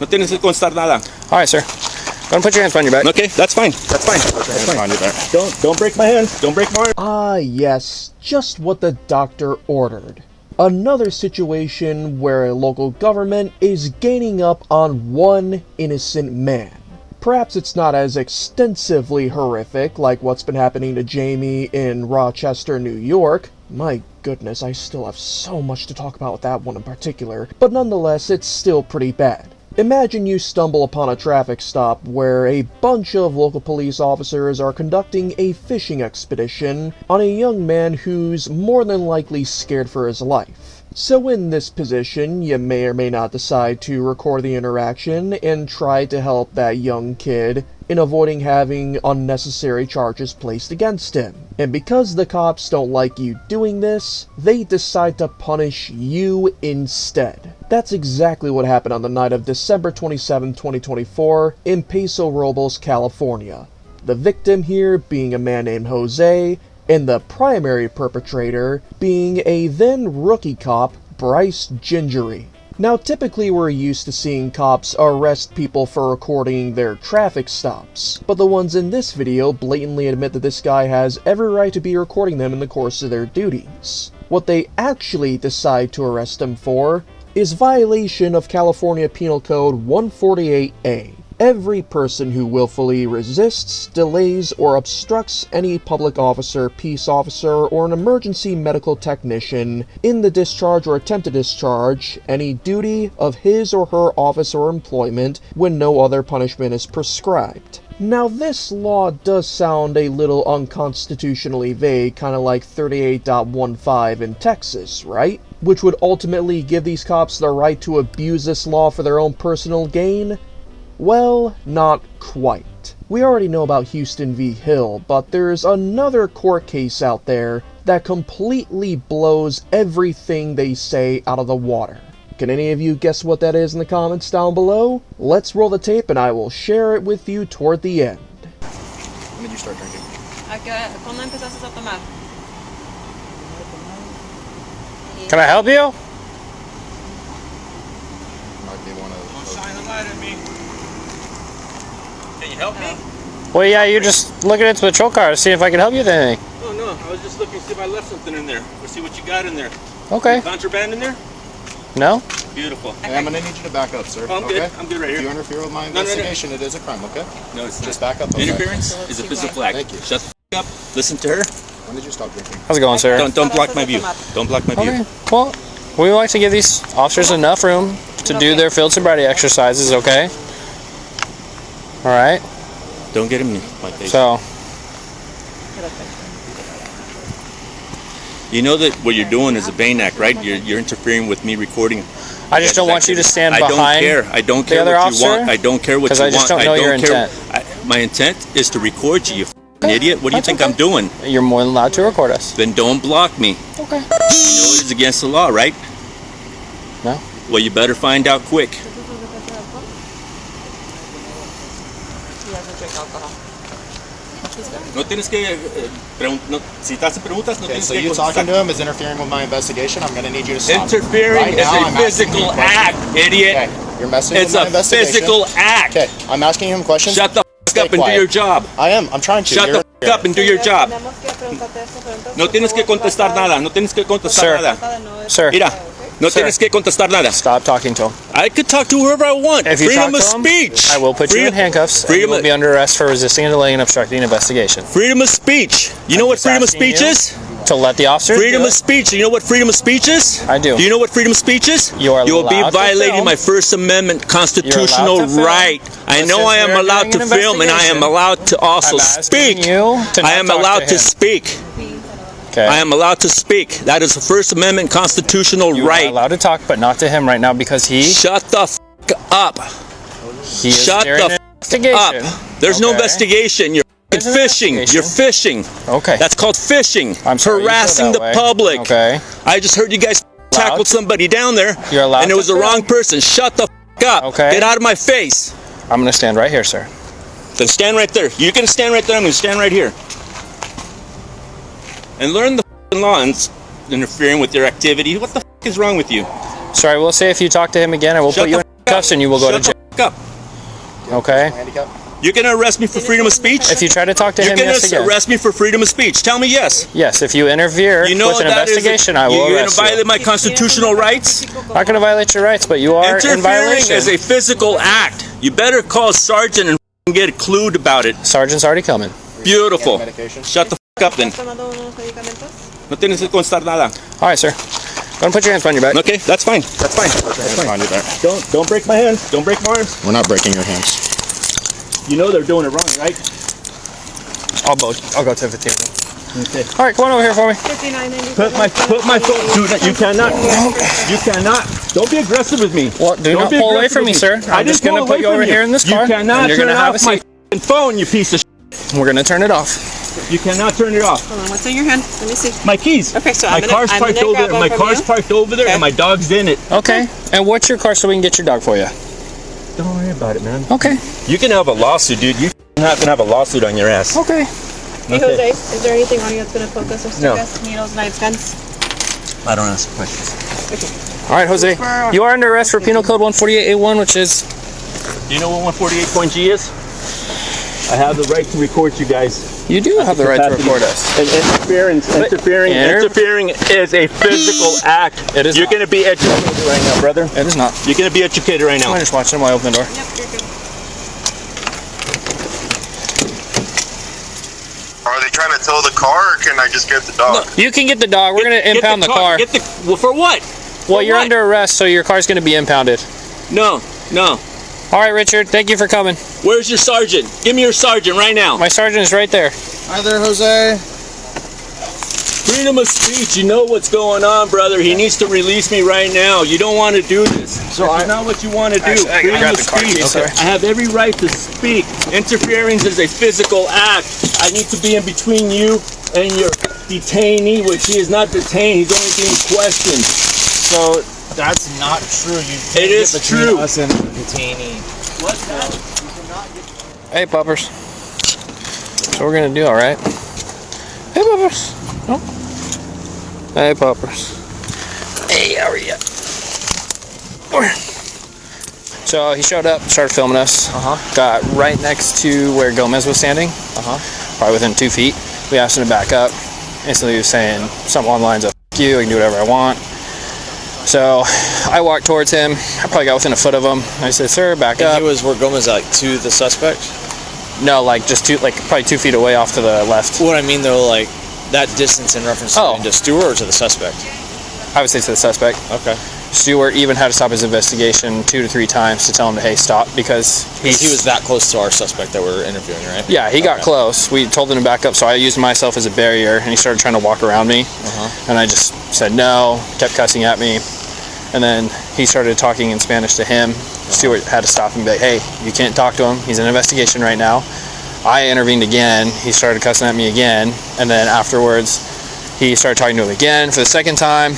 No tienes que constar nada. All right, sir. Go and put your hands behind your back. Okay, that's fine. That's fine. That's fine. Don't break my hands. Don't break my arm. Ah, yes, just what the doctor ordered. Another situation where a local government is gaining up on one innocent man. Perhaps it's not as extensively horrific like what's been happening to Jamie in Rochester, New York. My goodness, I still have so much to talk about with that one in particular, but nonetheless, it's still pretty bad. Imagine you stumble upon a traffic stop where a bunch of local police officers are conducting a fishing expedition on a young man who's more than likely scared for his life. So in this position, you may or may not decide to record the interaction and try to help that young kid in avoiding having unnecessary charges placed against him. And because the cops don't like you doing this, they decide to punish you instead. That's exactly what happened on the night of December 27, 2024 in Paso, Robles, California. The victim here being a man named Jose, and the primary perpetrator being a then rookie cop, Bryce Gingery. Now typically we're used to seeing cops arrest people for recording their traffic stops, but the ones in this video blatantly admit that this guy has every right to be recording them in the course of their duties. What they actually decide to arrest him for is violation of California Penal Code 148A. Every person who willfully resists, delays, or obstructs any public officer, peace officer, or an emergency medical technician in the discharge or attempt to discharge any duty of his or her office or employment when no other punishment is prescribed. Now this law does sound a little unconstitutionally vague, kind of like 38.15 in Texas, right? Which would ultimately give these cops the right to abuse this law for their own personal gain? Well, not quite. We already know about Houston v. Hill, but there's another court case out there that completely blows everything they say out of the water. Can any of you guess what that is in the comments down below? Let's roll the tape and I will share it with you toward the end. When did you start drinking? ¿Cuándo empezaste a tomar? Can I help you? Might be one of those. Don't shine a light at me. Can you help me? Well, yeah, you're just looking at the patrol car to see if I can help you with anything. Oh, no. I was just looking to see if I left something in there. Or see what you got in there. Okay. Contraband in there? No? Beautiful. Hey, I'm going to need you to back up, sir. Oh, I'm good. I'm good right here. If you interfere with my investigation, it is a crime, okay? No, it's Just not. back up. Okay? Interference is a physical act. Thank you. Shut the f*** up. Listen to her. When did you stop drinking? How's it going, sir? Don't block my view. Don't block my view. Okay. Well, we like to give these officers enough room to do their field sobriety exercises, okay? All right? Don't get him in my face. So, you know that what you're doing is a Bain Act, right? You're interfering with me recording. I just don't want you to stand behind I don't care other what officer, you want. I don't care what you want. because I just don't know your intent. My intent is to record you, you f***ing idiot. What do you That's think okay. I'm doing? You're more than allowed to record us. Then don't block me. Okay. You know it is against the law, right? No. Well, you better find out quick. No tienes que si te hacen preguntas, no Okay, tienes so que you contestar. talking to him is interfering with my investigation. I'm going to need you to stop. Interfering Right is now, a I'm asking physical you questions. act, idiot. Okay, you're messing It's with my a investigation. physical act. Okay, I'm asking him questions. Shut the f*** Stay up and do quiet. your job. I am. I'm trying to. Shut You're the f*** up and do your job. No tienes que contestar nada. No tienes que contestar Sir. nada. Sir, Mira, no Sir. tienes que contestar nada. stop talking to him. I could talk to whoever I want. If you Freedom talk of to him, speech. I will put you in handcuffs and you freedom will of- be under arrest for resisting and delaying and obstructing an investigation. Freedom of speech. You know what just freedom of asking speech you is? To let the officer Freedom do of it. speech. You know what freedom of speech is? I do. Do you know what freedom of speech is? You are will be allowed to violating film. my First Amendment constitutional You're allowed to film. right. I But know since I am we are allowed doing to an film and I am investigation, allowed to also I'm asking speak. you to not I am talk allowed to him. speak. Okay. I am allowed to speak. That is a First Amendment constitutional You are right. allowed to talk, but not to him right now because he Shut the f up. he is Shut during the an investigation. up. There's no Okay. investigation. You're There's an fishing. investigation. You're fishing. Okay. That's called fishing. I'm sorry you feel Harassing that the way. public. Okay. I just heard you guys tackled somebody down there. You're allowed and it to was the film. wrong person. Shut the f up. Okay. Get out of my face. I'm going to stand right here, sir. Then stand right there. You can stand right there. I'm going to stand right here. And learn the f***ing law and interfering with your activity. What the f is wrong with you? Sir, I will say if you talk to him again, I will Shut put you the in cuffs and you will go to Shut jail. the up. Okay. Handicap? You're gonna arrest me for freedom of speech? If you try to talk to You're him, gonna yes again. arrest me for freedom of speech? Tell me yes. Yes, if you interfere You know with an that is investigation, I will you're gonna arrest violate you. my constitutional rights. I'm not going to violate your rights, but you are in Interfering violation. is a physical act. You better call a sergeant and get clued about it. Sergeant's already coming. Beautiful. Medication? Shut the up then. ¿Has tomado unos medicamentos? No tienes que constar nada. All right, sir. Go and put your hands behind your back. Okay, that's fine. That's fine. Don't break my hands. Don't break my arms. We're not breaking your hands. You know they're doing it wrong, right? I'll go to 15. Okay. All right, come on over here for me. 59.97. Put my phone. Dude, you cannot. You cannot. Don't be aggressive with me. Well, do Don't not be pull away aggressive from me, with sir. I'm just going to put you over here in this car. You cannot and you're turn gonna have off a my seat. phone, you piece of shit. We're going to turn it off. You cannot turn it off. Hold on, what's in your hand? Let me see. My keys. Okay, so my car's parked over there. My car's parked over there, Okay. and my dog's in it. Okay. And what's your car so we can get your dog for you? Don't worry about it, man. Okay. You can have a lawsuit, dude. You not gonna have a lawsuit on your ass. Okay. Hey, Jose, is there anything on you that's going to poke us or stick No. us? Needles, knives, guns? I don't ask questions. All right, Jose. You are under arrest for Penal Code 148A1, which is... Do you know what 148.G is? I have the right to record you guys. You do have the right to record us. And interfering is a physical act. It is You're not. going to be educated right now, brother. It is not. You're going to be educated right I'm now. just watching while I open the door. Yep, you're good. Are they trying to tow the car, or can I just get the dog? You can get the dog. We're going to impound the car. Well, for what? Well, For you're what? under arrest, so your car's going to be impounded. No. All right, Richard. Thank you for coming. Where's your sergeant? Give me your sergeant right now. My sergeant is right there. Hi there, Jose. Freedom of speech. You know what's going on, brother. He needs to release me right now. You don't want to do this. So that's not what you want to do. Actually, I Freedom grabbed of the car speech. keys, sorry. I have every right to speak. Interference is a physical act. I need to be in between you and your detainee, which he is not detained. He's only being questioned. So that's not true. You It is true. Us and the detainee. What's that? Hey, puppers. So we're going to do, all right? Hey, puppers. Oh. Hey, puppers. Hey, how are you? So he showed up, started filming us. Got right next to where Gomez was standing. Probably within 2 feet. We asked him to back up. Instantly he was saying something along the lines of, "F you, I can do whatever I want." So I walked towards him. I probably got within a foot of him. I said, "Sir, back up." He was where Gomez like to the suspect. No, like just probably 2 feet away off to the left. What I mean though, like that distance in reference Oh. to Stewart or to the suspect. I would say to the suspect. Okay. Stewart even had to stop his investigation 2 to 3 times to tell him to, hey, stop, because He was that close to our suspect that we're interviewing, right? Yeah, he got close. We told him to back up, so I used myself as a barrier, and he started trying to walk around me. And I just said no, kept cussing at me. And then he started talking in Spanish to him. Stewart had to stop him and be like, hey, you can't talk to him. He's in investigation right now. I intervened again. He started cussing at me again. And then afterwards, he started talking to him again for the second time.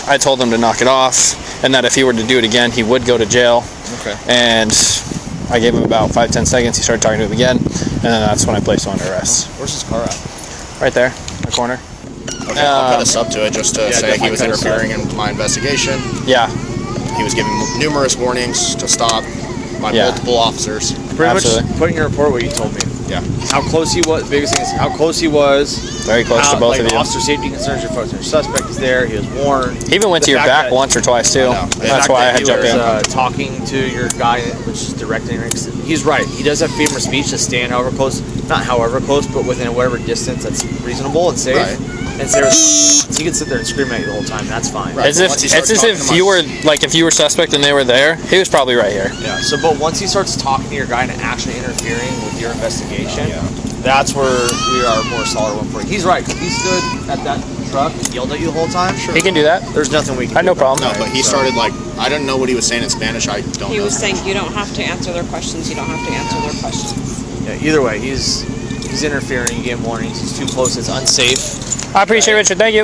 I told him to knock it off, and that if he were to do it again, he would go to jail. Okay. And I gave him about 5-10 seconds. He started talking to him again, and then that's when I placed him under arrest. Where's his car at? Right there, the corner. Okay, I'll cut a sub to it just to say he was interfering in my investigation. Yeah. He was giving numerous warnings to stop by multiple officers. Pretty Absolutely. much put in your report what you told me. Yeah. How close he was. Biggest thing is how close he was. Very close to both of you. Officer safety concerns. Your suspect is there. He was warned. He even went to your back once or twice too. That's why I had jumped in. Talking to your guy, which is directing. He's right. He does have freedom of speech to stand however close, not however close, but within whatever distance that's reasonable and safe. Right. And so he can sit there and scream at you the whole time. That's fine. Right. As if you were if you were suspect and they were there, he was probably right here. Yeah. So, but once he starts talking to your guy and actually interfering with your investigation, that's where we are more solid one for you. He's right. He stood at that truck and yelled at you the whole time. Sure. He can do that. There's nothing we can. I had no problem. No, but he started like, I didn't know what he was saying in Spanish. I don't He know. was saying you don't have to answer their questions. You don't have to answer their questions. Yeah. Either way, he's interfering. You give him warnings. He's too close. It's unsafe. I appreciate it, Richard. Thank you.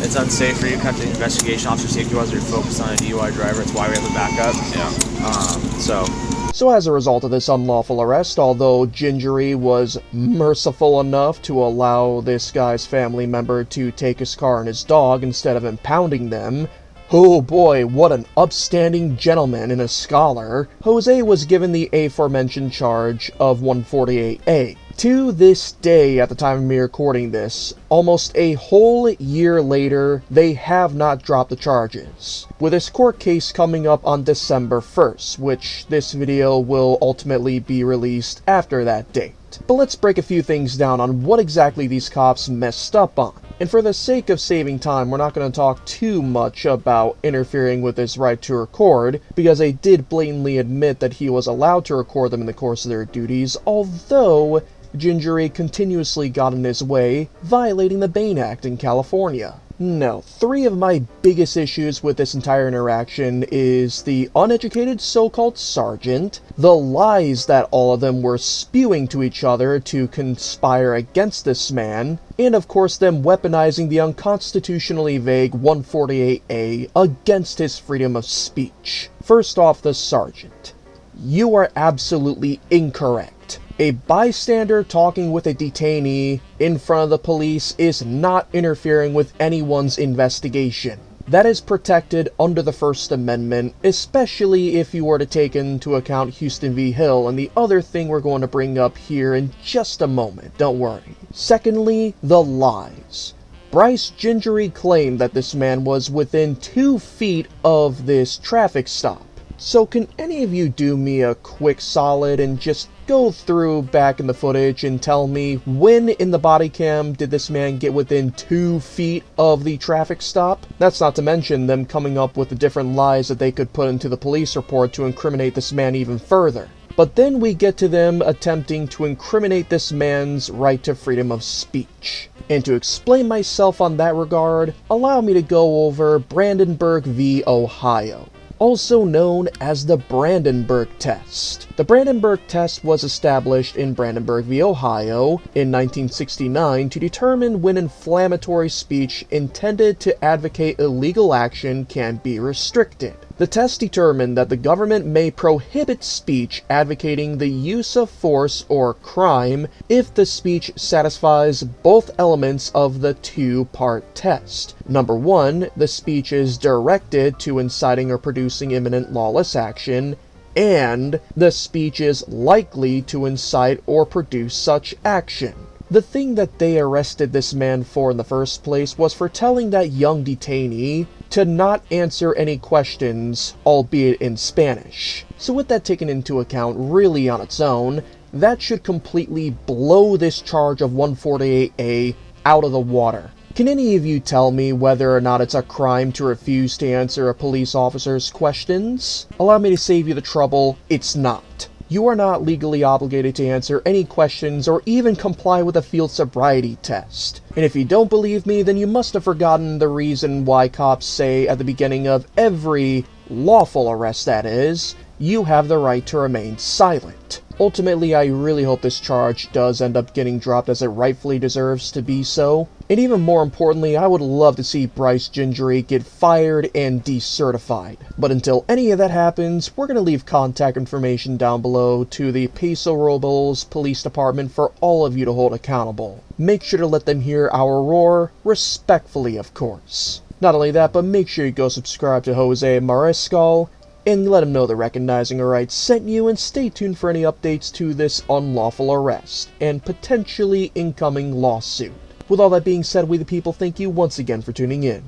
It's unsafe for you to come to the investigation. Officer safety wise, you're focused on a DUI driver. It's why we have a backup. Yeah. So as a result of this unlawful arrest, although Gingery was merciful enough to allow this guy's family member to take his car and his dog instead of impounding them, Oh boy, what an upstanding gentleman and a scholar. Jose was given the aforementioned charge of 148A. To this day, at the time of me recording this, almost a whole year later, they have not dropped the charges, with this court case coming up on December 1st, which this video will ultimately be released after that date. But let's break a few things down on what exactly these cops messed up on. And for the sake of saving time, we're not going to talk too much about interfering with his right to record, because they did blatantly admit that he was allowed to record them in the course of their duties, although Gingery continuously got in his way, violating the Bain Act in California. Now, 3 of my biggest issues with this entire interaction is the uneducated so-called sergeant, the lies that all of them were spewing to each other to conspire against this man, and of course them weaponizing the unconstitutionally vague 148A against his freedom of speech. First off, the sergeant. You are absolutely incorrect. A bystander talking with a detainee in front of the police is not interfering with anyone's investigation. That is protected under the First Amendment, especially if you were to take into account Houston v. Hill and the other thing we're going to bring up here in just a moment, don't worry. Secondly, the lies. Bryce Gingery claimed that this man was within 2 feet of this traffic stop. So can any of you do me a quick solid and just go through back in the footage and tell me when in the body cam did this man get within 2 feet of the traffic stop? That's not to mention them coming up with the different lies that they could put into the police report to incriminate this man even further. But then we get to them attempting to incriminate this man's right to freedom of speech. And to explain myself on that regard, allow me to go over Brandenburg v. Ohio, also known as the Brandenburg test. The Brandenburg test was established in Brandenburg v. Ohio in 1969 to determine when inflammatory speech intended to advocate illegal action can be restricted. The test determined that the government may prohibit speech advocating the use of force or crime if the speech satisfies both elements of the 2-part test. Number 1, the speech is directed to inciting or producing imminent lawless action, and the speech is likely to incite or produce such action. The thing that they arrested this man for in the first place was for telling that young detainee to not answer any questions, albeit in Spanish. So with that taken into account really on its own, that should completely blow this charge of 148A out of the water. Can any of you tell me whether or not it's a crime to refuse to answer a police officer's questions? Allow me to save you the trouble, it's not. You are not legally obligated to answer any questions or even comply with a field sobriety test. And if you don't believe me, then you must have forgotten the reason why cops say at the beginning of every lawful arrest, that is, you have the right to remain silent. Ultimately, I really hope this charge does end up getting dropped as it rightfully deserves to be so. And even more importantly, I would love to see Bryce Gingery get fired and decertified. But until any of that happens, we're going to leave contact information down below to the Paso Robles Police Department for all of you to hold accountable. Make sure to let them hear our roar, respectfully of course. Not only that, but make sure you go subscribe to Jose Mariscal, and let him know that Recognizing a Right sent you, and stay tuned for any updates to this unlawful arrest and potentially incoming lawsuit. With all that being said, we the people thank you once again for tuning in.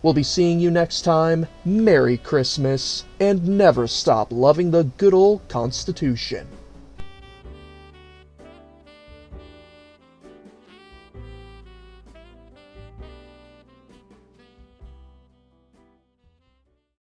We'll be seeing you next time. Merry Christmas, and never stop loving the good old Constitution.